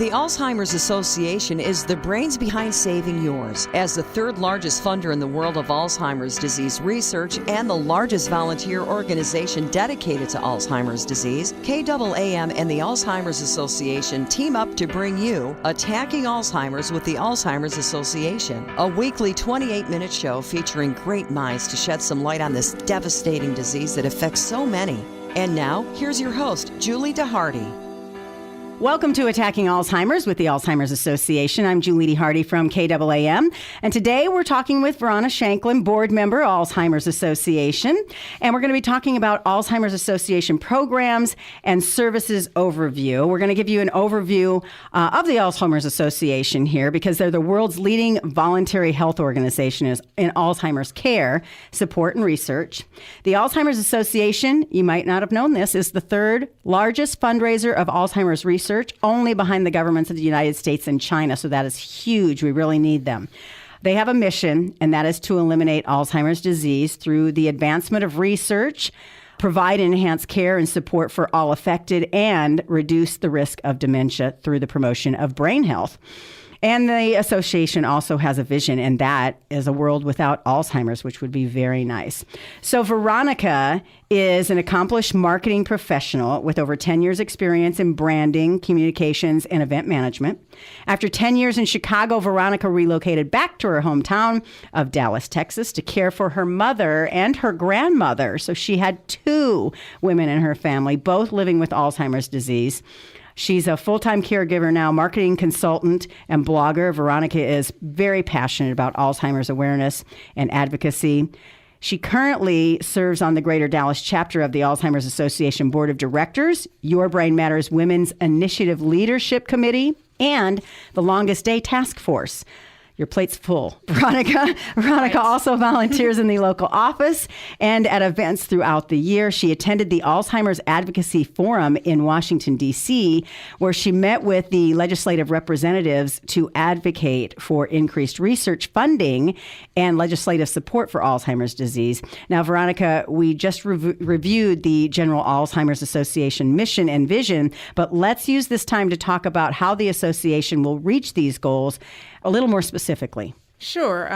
The Alzheimer's Association is the brains behind saving yours. As the third largest funder in the world of Alzheimer's disease research and the largest volunteer organization dedicated to Alzheimer's disease, KAAM and the Alzheimer's Association team up to bring you Attacking Alzheimer's with the Alzheimer's Association, a weekly 28-minute show featuring great minds to shed some light on this devastating disease that affects so many. And now, here's your host, Julie DeHarty. Welcome to Attacking Alzheimer's with the Alzheimer's Association. I'm Julie DeHarty from KAAM. And today we're talking with Veronica Shanklin, board member, Alzheimer's Association. And we're going to be talking about Alzheimer's Association programs and services overview. We're going to give you an overview of the Alzheimer's Association here because they're the world's leading voluntary health organization in Alzheimer's care, support, and research. The Alzheimer's Association, you might not have known this, is the third largest fundraiser of Alzheimer's research, only behind the governments of the United States and China. So that is huge. We really need them. They have a mission, and that is to eliminate Alzheimer's disease through the advancement of research, provide enhanced care and support for all affected, and reduce the risk of dementia through the promotion of brain health. And the association also has a vision, and that is a world without Alzheimer's, which would be very nice. So Veronica is an accomplished marketing professional with over 10 years experience in branding, communications, and event management. After 10 years in Chicago, Veronica relocated back to her hometown of Dallas, Texas, to care for her mother and her grandmother. So she had two women in her family, both living with Alzheimer's disease. She's a full-time caregiver now, marketing consultant and blogger. Veronica is very passionate about Alzheimer's awareness and advocacy. She currently serves on the Greater Dallas chapter of the Alzheimer's Association Board of Directors, Your Brain Matters Women's Initiative Leadership Committee, and the Longest Day Task Force. Your plate's full. Veronica also volunteers in the local office and at events throughout the year. She attended the Alzheimer's Advocacy Forum in Washington, D.C., where she met with the legislative representatives to advocate for increased research funding and legislative support for Alzheimer's disease. Now, Veronica, we just reviewed the General Alzheimer's Association mission and vision, but let's use this time to talk about how the association will reach these goals a little more specifically. Sure.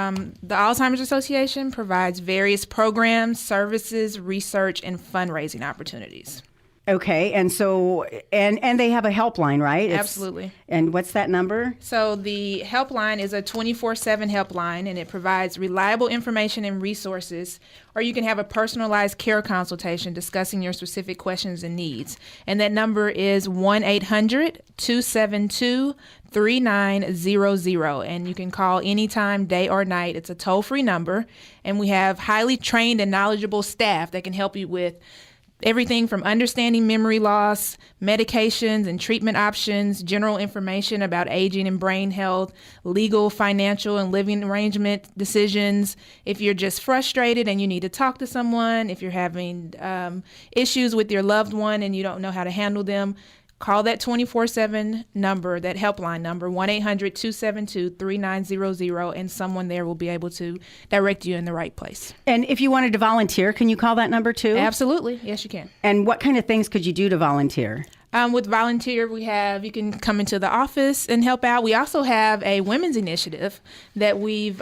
The Alzheimer's Association provides various programs, services, research, and fundraising opportunities. Okay, and so, and they have a helpline, right? Absolutely. And what's that number? So the helpline is a 24/7 helpline, and it provides reliable information and resources, or you can have a personalized care consultation discussing your specific questions and needs. And that number is 1-800-272-3900, and you can call anytime, day or night. It's a toll-free number, and we have highly trained and knowledgeable staff that can help you with everything from understanding memory loss, medications and treatment options, general information about aging and brain health, legal, financial, and living arrangement decisions. If you're just frustrated and you need to talk to someone, if you're having issues with your loved one and you don't know how to handle them, call that 24/7 number, that helpline number, 1-800-272-3900, and someone there will be able to direct you in the right place. And if you wanted to volunteer, can you call that number too? Absolutely. Yes, you can. And what kind of things could you do to volunteer? With volunteer, you can come into the office and help out. We also have a women's initiative that we've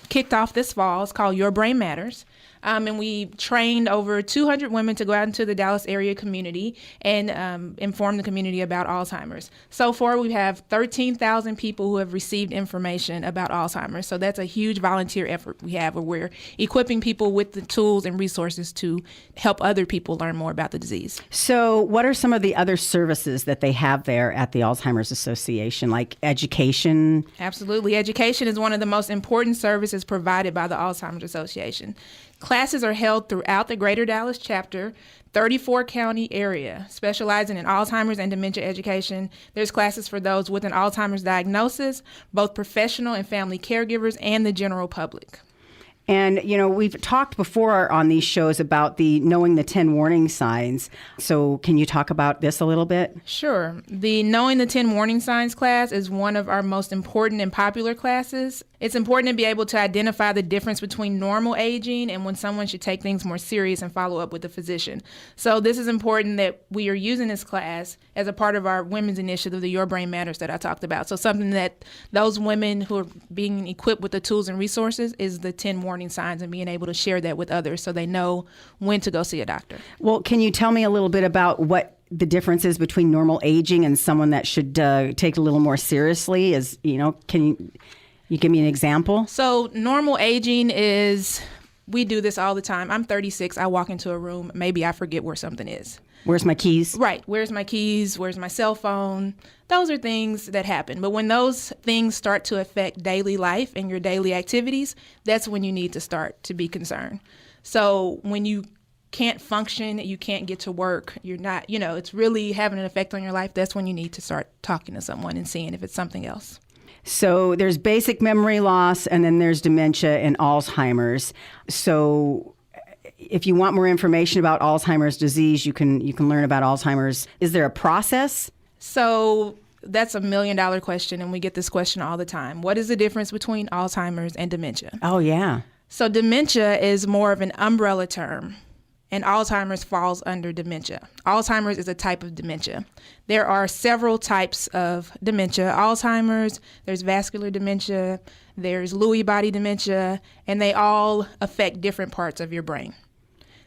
kicked off this fall. It's called Your Brain Matters. And we trained over 200 women to go out into the Dallas area community and inform the community about Alzheimer's. So far, we have 13,000 people who have received information about Alzheimer's. So that's a huge volunteer effort we have, where we're equipping people with the tools and resources to help other people learn more about the disease. So what are some of the other services that they have there at the Alzheimer's Association, like education? Absolutely. Education is one of the most important services provided by the Alzheimer's Association. Classes are held throughout the Greater Dallas chapter, 34 county area, specializing in Alzheimer's and dementia education. There's classes for those with an Alzheimer's diagnosis, both professional and family caregivers, and the general public. And, we've talked before on these shows about knowing the 10 warning signs. So can you talk about this a little bit? Sure. The Knowing the 10 Warning Signs class is one of our most important and popular classes. It's important to be able to identify the difference between normal aging and when someone should take things more serious and follow up with a physician. So this is important that we are using this class as a part of our women's initiative, the Your Brain Matters that I talked about. So something that those women who are being equipped with the tools and resources is the 10 warning signs and being able to share that with others so they know when to go see a doctor. Well, can you tell me a little bit about what the difference is between normal aging and someone that should take it a little more seriously? Can you give me an example? So normal aging is, we do this all the time. I'm 36. I walk into a room. Maybe I forget where something is. Where's my keys? Right. Where's my keys? Where's my cell phone? Those are things that happen. But when those things start to affect daily life and your daily activities, that's when you need to start to be concerned. So when you can't function, you can't get to work, you're not, it's really having an effect on your life, that's when you need to start talking to someone and seeing if it's something else. So there's basic memory loss, and then there's dementia and Alzheimer's. So if you want more information about Alzheimer's disease, you can learn about Alzheimer's. Is there a process? So that's $1 million question, and we get this question all the time. What is the difference between Alzheimer's and dementia? Oh, yeah. So dementia is more of an umbrella term, and Alzheimer's falls under dementia. Alzheimer's is a type of dementia. There are several types of dementia. Alzheimer's, there's vascular dementia, there's Lewy body dementia, and they all affect different parts of your brain.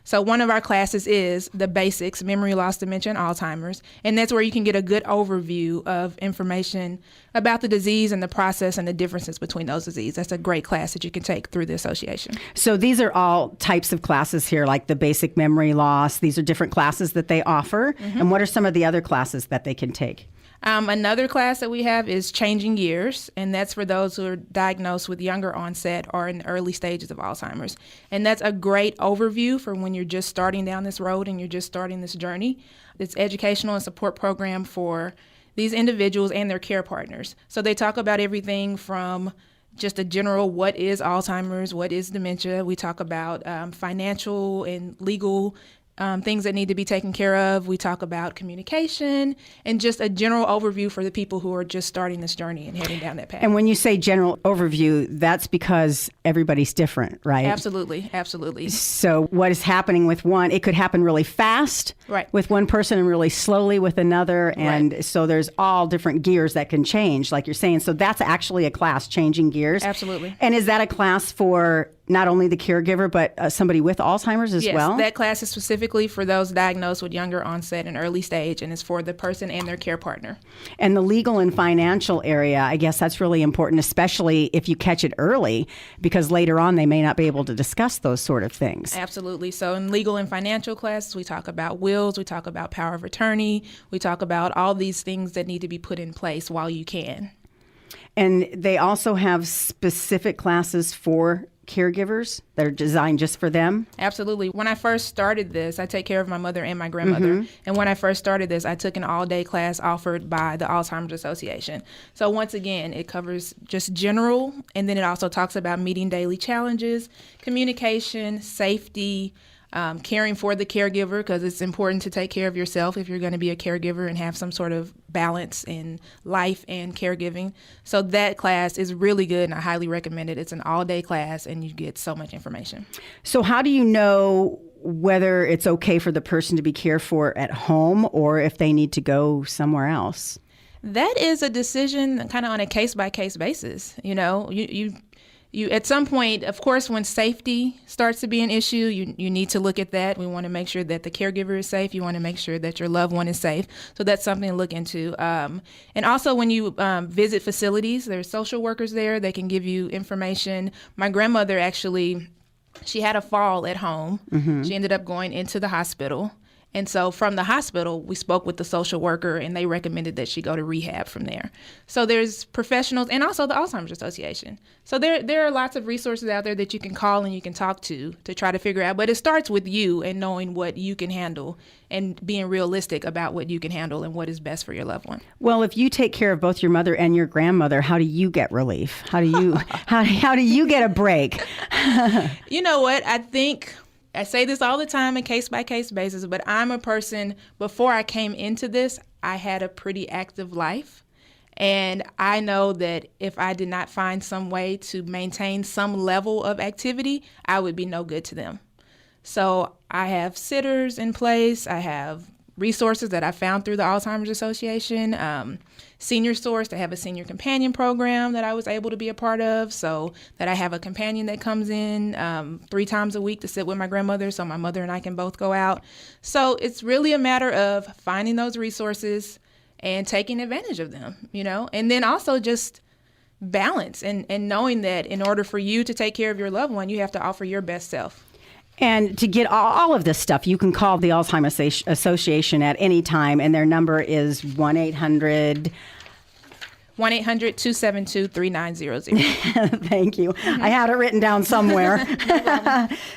So one of our classes is the basics, memory loss, dementia, and Alzheimer's. And that's where you can get a good overview of information about the disease and the process and the differences between those diseases. That's a great class that you can take through the association. So these are all types of classes here, like the basic memory loss. These are different classes that they offer. Mm-hmm. And what are some of the other classes that they can take? Another class that we have is Changing Years, and that's for those who are diagnosed with younger onset or in the early stages of Alzheimer's. And that's a great overview for when you're just starting down this road and you're just starting this journey. It's educational and support program for these individuals and their care partners. So they talk about everything from just a general what is Alzheimer's, what is dementia. We talk about financial and legal things that need to be taken care of. We talk about communication and just a general overview for the people who are just starting this journey and heading down that path. And when you say general overview, that's because everybody's different, right? Absolutely, absolutely. So what is happening with one, it could happen really fast with one person and really slowly with another. And so there's all different gears that can change, like you're saying. So that's actually a class, Changing Gears. Absolutely. And is that a class for not only the caregiver, but somebody with Alzheimer's as well? Yes, that class is specifically for those diagnosed with younger onset and early stage, and is for the person and their care partner. And the legal and financial area, I guess that's really important, especially if you catch it early, because later on they may not be able to discuss those sort of things. Absolutely. So in legal and financial classes, we talk about wills, we talk about power of attorney, we talk about all these things that need to be put in place while you can. And they also have specific classes for caregivers that are designed just for them? Absolutely. When I first started this, I take care of my mother and my grandmother. Mm-hmm. And when I first started this, I took an all-day class offered by the Alzheimer's Association. So once again, it covers just general, and then it also talks about meeting daily challenges, communication, safety, caring for the caregiver, because it's important to take care of yourself if you're going to be a caregiver and have some sort of balance in life and caregiving. So that class is really good, and I highly recommend it. It's an all-day class, and you get so much information. So how do you know whether it's okay for the person to be cared for at home or if they need to go somewhere else? That is a decision kind of on a case-by-case basis. You know, you at some point, of course, when safety starts to be an issue, you need to look at that. We want to make sure that the caregiver is safe. You want to make sure that your loved one is safe. So that's something to look into. And also when you visit facilities, there's social workers there. They can give you information. My grandmother actually, she had a fall at home. Mm-hmm. She ended up going into the hospital. And so from the hospital, we spoke with the social worker, and they recommended that she go to rehab from there. So there's professionals, and also the Alzheimer's Association. So there are lots of resources out there that you can call and you can talk to try to figure out. But it starts with you and knowing what you can handle and being realistic about what you can handle and what is best for your loved one. Well, if you take care of both your mother and your grandmother, how do you get relief? How do you how do you get a break? You know what? I think I say this all the time in case-by-case basis, but I'm a person, before I came into this, I had a pretty active life. And I know that if I did not find some way to maintain some level of activity, I would be no good to them. So I have sitters in place. I have resources that I found through the Alzheimer's Association, Senior Source. They have a senior companion program that I was able to be a part of, so that I have a companion that comes in 3 times a week to sit with my grandmother, so my mother and I can both go out. So it's really a matter of finding those resources and taking advantage of them, and then also just balance and knowing that in order for you to take care of your loved one, you have to offer your best self. And to get all of this stuff, you can call the Alzheimer's Association at any time, and their number is 1-800... 1-800-272-3900. Thank you. I had it written down somewhere.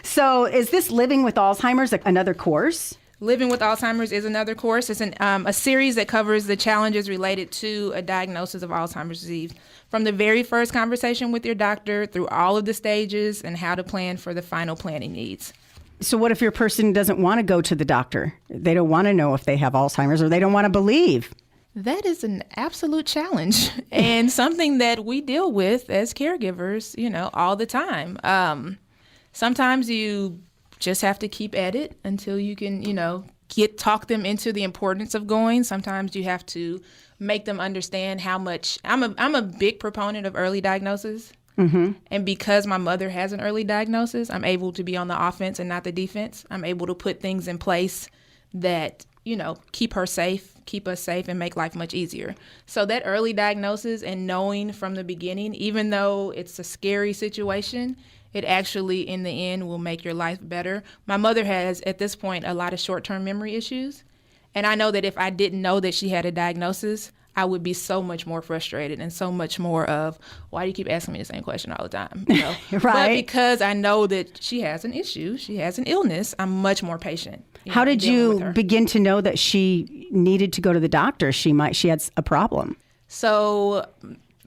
So is this Living with Alzheimer's another course? Living with Alzheimer's is another course. It's a series that covers the challenges related to a diagnosis of Alzheimer's disease, from the very first conversation with your doctor through all of the stages and how to plan for the final planning needs. So what if your person doesn't want to go to the doctor? They don't want to know if they have Alzheimer's, or they don't want to believe? That is an absolute challenge and something that we deal with as caregivers, all the time. Sometimes you just have to keep at it until you can, talk them into the importance of going. Sometimes you have to make them understand how much. I'm a big proponent of early diagnosis. Mm-hmm. And because my mother has an early diagnosis, I'm able to be on the offense and not the defense. I'm able to put things in place that, keep us safe, and make life much easier. So that early diagnosis and knowing from the beginning, even though it's a scary situation, it actually, in the end, will make your life better. My mother has, at this point, a lot of short-term memory issues. And I know that if I didn't know that she had a diagnosis, I would be so much more frustrated and so much more of, why do you keep asking me the same question all the time? Right. But because I know that she has an issue, she has an illness, I'm much more patient. How did you begin to know that she needed to go to the doctor? She had a problem. So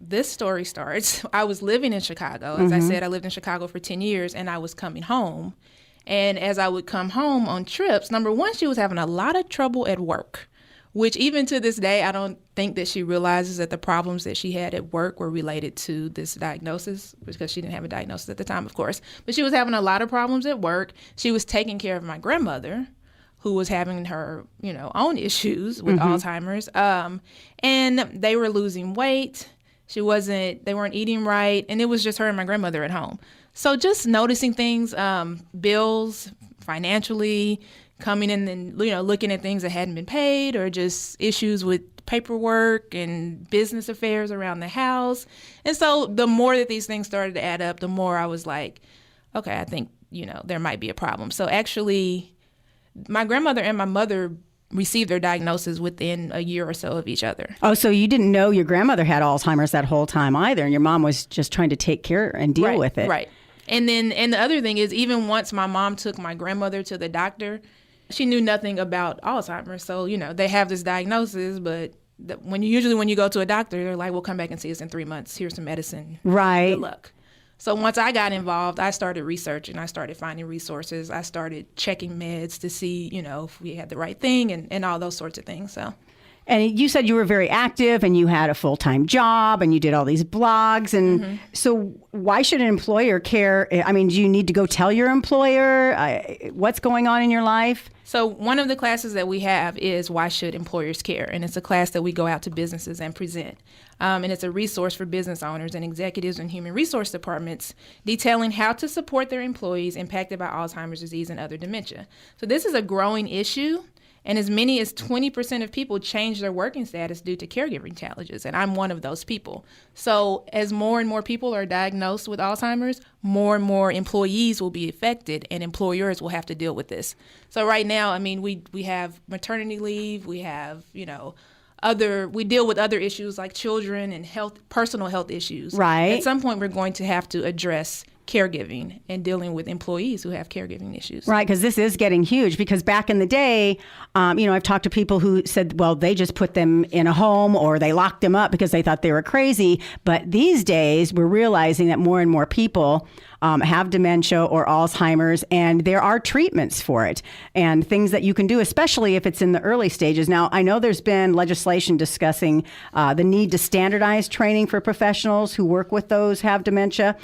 this story starts, I was living in Chicago. As I said, I lived in Chicago for 10 years, and I was coming home. And as I would come home on trips, number one, she was having a lot of trouble at work, which even to this day, I don't think that she realizes that the problems that she had at work were related to this diagnosis, because she didn't have a diagnosis at the time, of course. But she was having a lot of problems at work. She was taking care of my grandmother, who was having her, own issues with Alzheimer's. And they were losing weight. They weren't eating right. And it was just her and my grandmother at home. So just noticing things, bills financially, coming in and, looking at things that hadn't been paid, or just issues with paperwork and business affairs around the house. And so the more that these things started to add up, the more I was like, okay, I think, there might be a problem. So actually, my grandmother and my mother received their diagnosis within a year or so of each other. Oh, so you didn't know your grandmother had Alzheimer's that whole time either, and your mom was just trying to take care and deal with it. Right. And the other thing is, even once my mom took my grandmother to the doctor, she knew nothing about Alzheimer's. So, they have this diagnosis, but when you go to a doctor, they're like, "We'll come back and see us in 3 months. Here's some medicine. Right. Good luck." So once I got involved, I started researching. I started finding resources. I started checking meds to see, if we had the right thing and all those sorts of things. So. And you said you were very active and you had a full-time job and you did all these blogs. And so why should an employer care? I mean, do you need to go tell your employer what's going on in your life? So one of the classes that we have is Why Should Employers Care? And it's a class that we go out to businesses and present. And it's a resource for business owners and executives and human resource departments detailing how to support their employees impacted by Alzheimer's disease and other dementia. So this is a growing issue. And as many as 20% of people change their working status due to caregiving challenges. And I'm one of those people. So as more and more people are diagnosed with Alzheimer's, more and more employees will be affected and employers will have to deal with this. So right now, I mean, we have maternity leave, we have, we deal with other issues like children and personal health issues. Right. At some point, we're going to have to address caregiving and dealing with employees who have caregiving issues. Right, because this is getting huge. Because back in the day, I've talked to people who said, well, they just put them in a home or they locked them up because they thought they were crazy. But these days, we're realizing that more and more people have dementia or Alzheimer's, and there are treatments for it and things that you can do, especially if it's in the early stages. Now, I know there's been legislation discussing the need to standardize training for professionals who work with those who have dementia.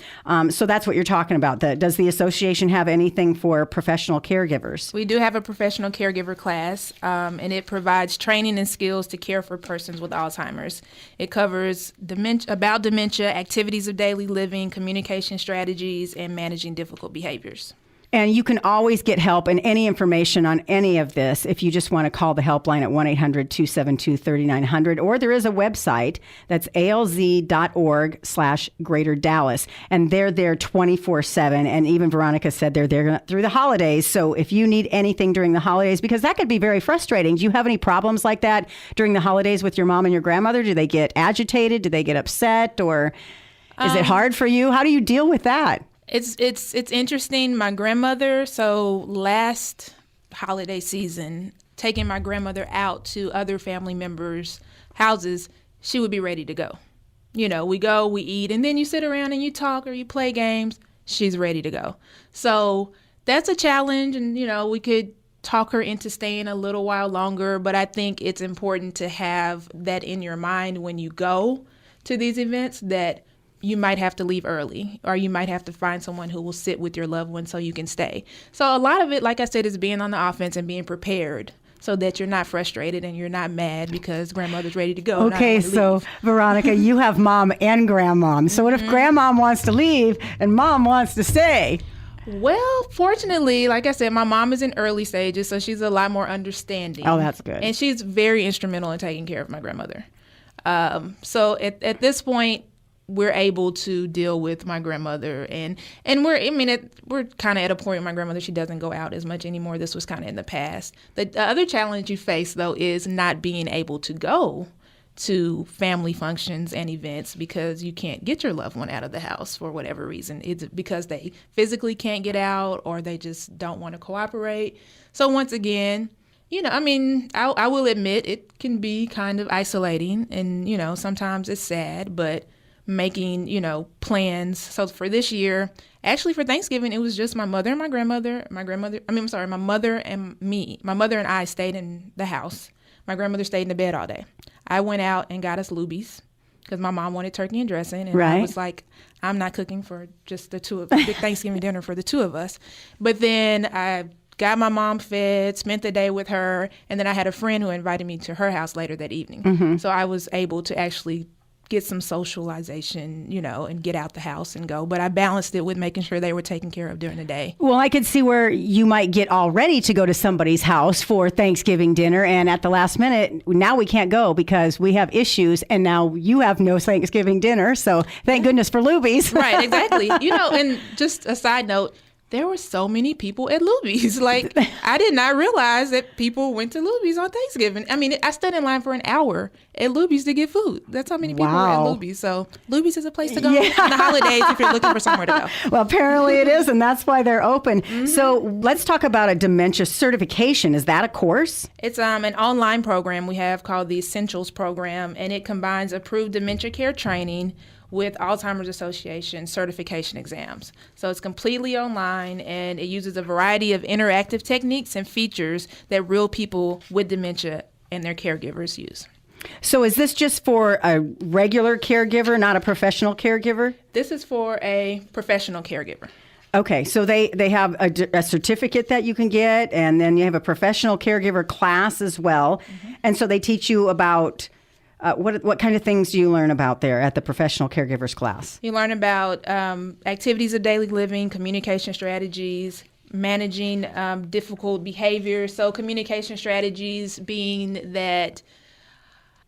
So that's what you're talking about. Does the association have anything for professional caregivers? We do have a professional caregiver class, and it provides training and skills to care for persons with Alzheimer's. It covers dementia, activities of daily living, communication strategies, and managing difficult behaviors. And you can always get help and any information on any of this if you just want to call the helpline at 1-800-272-3900, or there is a website that's alz.org/Greater Dallas, and they're there 24/7. And even Veronica said they're there through the holidays. So if you need anything during the holidays, because that could be very frustrating. Do you have any problems like that during the holidays with your mom and your grandmother? Do they get agitated? Do they get upset? Or is it hard for you? How do you deal with that? It's interesting. My grandmother, so last holiday season, taking my grandmother out to other family members' houses, she would be ready to go. We go, we eat, and then you sit around and you talk or you play games. She's ready to go. So that's a challenge, and, we could talk her into staying a little while longer, but I think it's important to have that in your mind when you go to these events, that you might have to leave early, or you might have to find someone who will sit with your loved one so you can stay. So a lot of it, like I said, is being on the offense and being prepared so that you're not frustrated and you're not mad because grandmother's ready to go. Okay, so Veronica, you have mom and grandmom. So what if grandmom wants to leave and mom wants to stay? Well, fortunately, like I said, my mom is in early stages, so she's a lot more understanding. Oh, that's good. And she's very instrumental in taking care of my grandmother. So at this point, we're able to deal with my grandmother, and we're kind of at a point with my grandmother, she doesn't go out as much anymore. This was kind of in the past. The other challenge you face, though, is not being able to go to family functions and events because you can't get your loved one out of the house for whatever reason. It's because they physically can't get out or they just don't want to cooperate. So once again, I will admit it can be kind of isolating, and, sometimes it's sad, but making, plans. So for this year, actually for Thanksgiving, it was just my mother and my grandmother. My mother and me. My mother and I stayed in the house. My grandmother stayed in the bed all day. I went out and got us Luby's because my mom wanted turkey and dressing. And I was like, I'm not cooking for just the Thanksgiving dinner for the two of us. But then I got my mom fed, spent the day with her, and then I had a friend who invited me to her house later that evening. Mm-hmm. So I was able to actually get some socialization, and get out the house and go. But I balanced it with making sure they were taken care of during the day. Well, I could see where you might get all ready to go to somebody's house for Thanksgiving dinner, and at the last minute, now we can't go because we have issues, and now you have no Thanksgiving dinner. So thank goodness for Luby's. Right, exactly. And just a side note, there were so many people at Luby's. Like, I did not realize that people went to Luby's on Thanksgiving. I mean, I stood in line for an hour at Luby's to get food. That's how many people were at Luby's. So Luby's is a place to go on the holidays if you're looking for somewhere to go. Well, apparently it is, and that's why they're open. Mm-hmm. So let's talk about a dementia certification. Is that a course? It's an online program we have called the Essentials Program, and it combines approved dementia care training with Alzheimer's Association certification exams. So it's completely online, and it uses a variety of interactive techniques and features that real people with dementia and their caregivers use. So is this just for a regular caregiver, not a professional caregiver? This is for a professional caregiver. Okay, so they have a certificate that you can get, and then you have a professional caregiver class as well. Mm-hmm. And so they teach you about what kind of things do you learn about there at the professional caregivers class? You learn about activities of daily living, communication strategies, managing difficult behavior. So communication strategies being that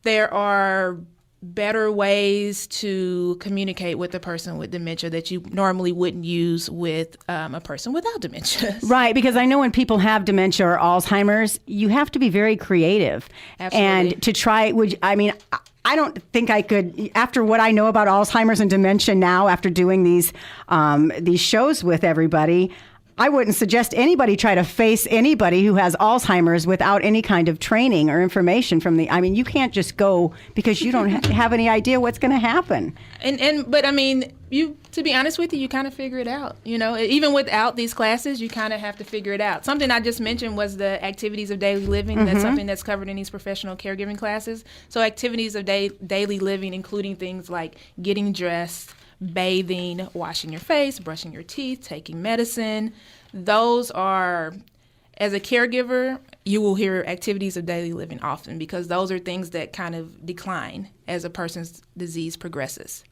there are better ways to communicate with a person with dementia that you normally wouldn't use with a person without dementia. Right, because I know when people have dementia or Alzheimer's, you have to be very creative. Absolutely. And to try, I don't think I could, after what I know about Alzheimer's and dementia now, after doing these shows with everybody, I wouldn't suggest anybody try to face anybody who has Alzheimer's without any kind of training or information from you can't just go because you don't have any idea what's going to happen. But to be honest with you, you kind of figure it out. Even without these classes, you kind of have to figure it out. Something I just mentioned was the activities of daily living. That's something that's covered in these professional caregiving classes. So activities of daily living, including things like getting dressed, bathing, washing your face, brushing your teeth, taking medicine. Those are, as a caregiver, you will hear activities of daily living often because those are things that kind of decline as a person's disease progresses.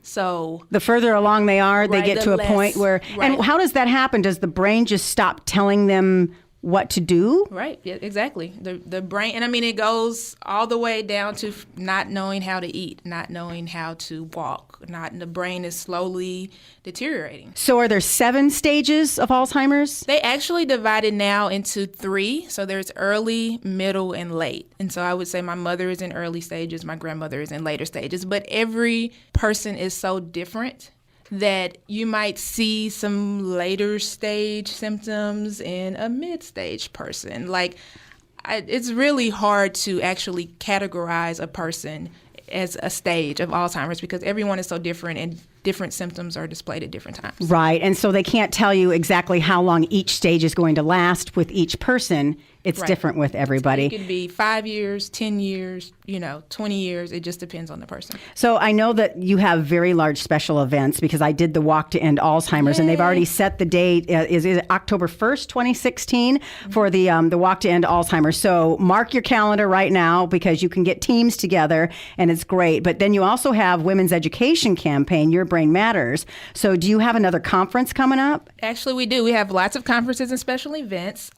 So the further along they are, they get to a point where, and how does that happen? Does the brain just stop telling them what to do? Right. Yeah, exactly. The brain, and it goes all the way down to not knowing how to eat, not knowing how to walk. The brain is slowly deteriorating. So are there 7 stages of Alzheimer's? They actually divide it now into 3. So there's early, middle, and late. And so I would say my mother is in early stages, my grandmother is in later stages. But every person is so different that you might see some later stage symptoms in a mid-stage person. It's really hard to actually categorize a person as a stage of Alzheimer's because everyone is so different and different symptoms are displayed at different times. Right, and so they can't tell you exactly how long each stage is going to last with each person. It's different with everybody. It could be 5 years, 10 years, 20 years. It just depends on the person. So I know that you have very large special events because I did the Walk to End Alzheimer's. Yay. And they've already set the date. Is it October 1st, 2016 for the Walk to End Alzheimer's. So mark your calendar right now because you can get teams together and it's great. But then you also have Women's Education Campaign, Your Brain Matters. So do you have another conference coming up? Actually, we do. We have lots of conferences and special events.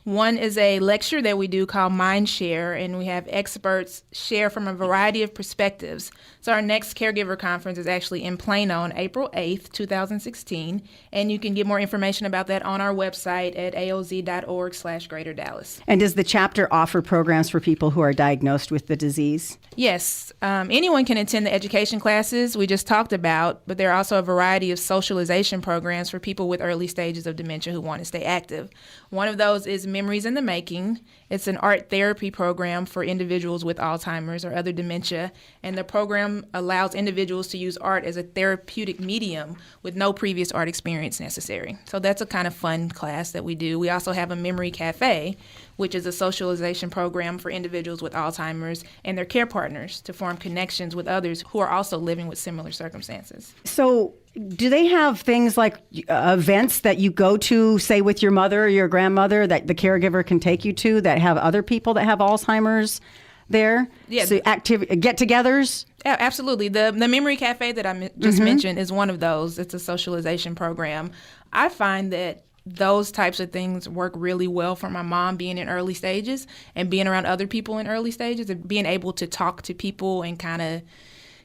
One is a lecture that we do called Mind Share, and we have experts share from a variety of perspectives. So our next caregiver conference is actually in Plano on April 8th, 2016, and you can get more information about that on our website at aoz.org/Greater Dallas. And does the chapter offer programs for people who are diagnosed with the disease? Yes. Anyone can attend the education classes we just talked about, but there are also a variety of socialization programs for people with early stages of dementia who want to stay active. One of those is Memories in the Making. It's an art therapy program for individuals with Alzheimer's or other dementia, and the program allows individuals to use art as a therapeutic medium with no previous art experience necessary. So that's a kind of fun class that we do. We also have a Memory Cafe, which is a socialization program for individuals with Alzheimer's and their care partners to form connections with others who are also living with similar circumstances. So do they have things like events that you go to, say with your mother or your grandmother, that the caregiver can take you to that have other people that have Alzheimer's there? Yeah. So get-togethers? Yeah, absolutely. The Memory Cafe that I just mentioned is one of those. It's a socialization program. I find that those types of things work really well for my mom being in early stages and being around other people in early stages and being able to talk to people and kind of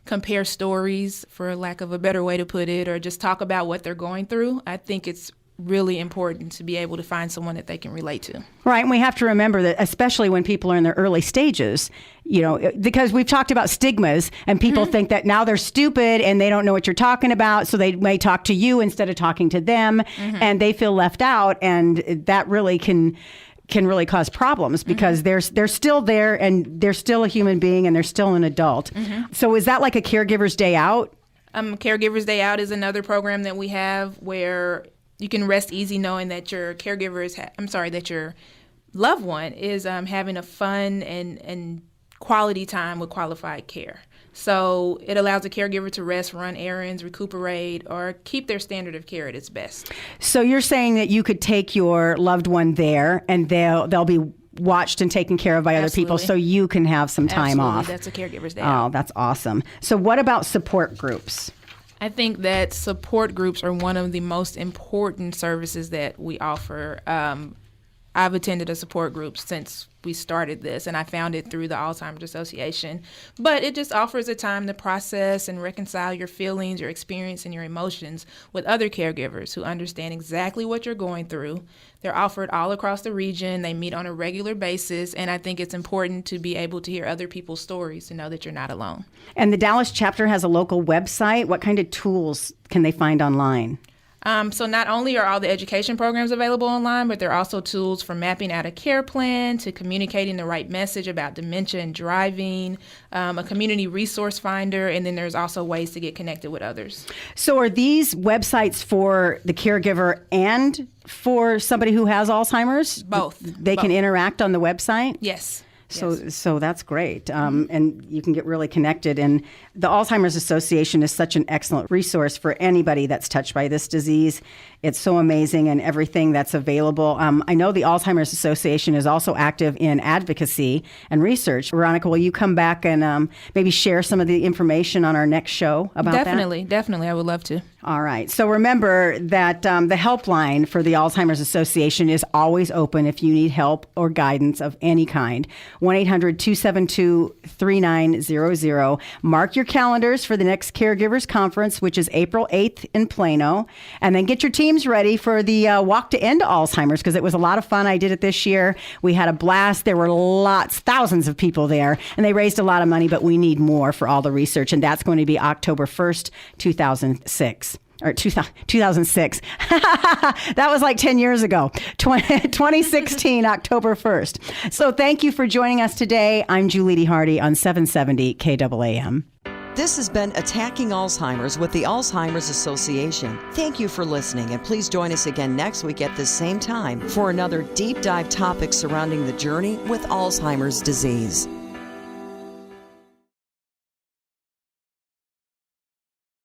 compare stories, for lack of a better way to put it, or just talk about what they're going through. I think it's really important to be able to find someone that they can relate to. Right, and we have to remember that especially when people are in their early stages, because we've talked about stigmas and people think that now they're stupid and they don't know what you're talking about, so they may talk to you instead of talking to them, and they feel left out, and that really can really cause problems because they're still there and they're still a human being and they're still an adult. So is that like a Caregiver's Day Out? Caregiver's Day Out is another program that we have where you can rest easy knowing that your caregiver is, that your loved one is having a fun and quality time with qualified care. So it allows the caregiver to rest, run errands, recuperate, or keep their standard of care at its best. So you're saying that you could take your loved one there and they'll be watched and taken care of by other people so you can have some time off. That's a Caregiver's Day Out. Oh, that's awesome. So what about support groups? I think that support groups are one of the most important services that we offer. I've attended a support group since we started this, and I found it through the Alzheimer's Association. But it just offers a time to process and reconcile your feelings, your experience, and your emotions with other caregivers who understand exactly what you're going through. They're offered all across the region. They meet on a regular basis, and I think it's important to be able to hear other people's stories to know that you're not alone. And the Dallas chapter has a local website. What kind of tools can they find online? So not only are all the education programs available online, but there are also tools from mapping out a care plan to communicating the right message about dementia and driving, a community resource finder, and then there's also ways to get connected with others. So are these websites for the caregiver and for somebody who has Alzheimer's? Both. They can interact on the website? Yes. So that's great. And you can get really connected. And the Alzheimer's Association is such an excellent resource for anybody that's touched by this disease. It's so amazing, and everything that's available. I know the Alzheimer's Association is also active in advocacy and research. Veronica, will you come back and maybe share some of the information on our next show about that? Definitely. I would love to. All right. So remember that the helpline for the Alzheimer's Association is always open if you need help or guidance of any kind. 1-800-272-3900. Mark your calendars for the next Caregivers Conference, which is April 8th in Plano. And then get your teams ready for the Walk to End Alzheimer's, because it was a lot of fun. I did it this year. We had a blast. There were thousands of people there, and they raised a lot of money, but we need more for all the research. And that's going to be October 1st, 2006. Or 2006. That was like 10 years ago. 2016, October 1st. So thank you for joining us today. I'm Julie DeHarty on 770 KAAM. This has been Attacking Alzheimer's with the Alzheimer's Association. Thank you for listening, and please join us again next week at the same time for another deep dive topic surrounding the journey with Alzheimer's disease.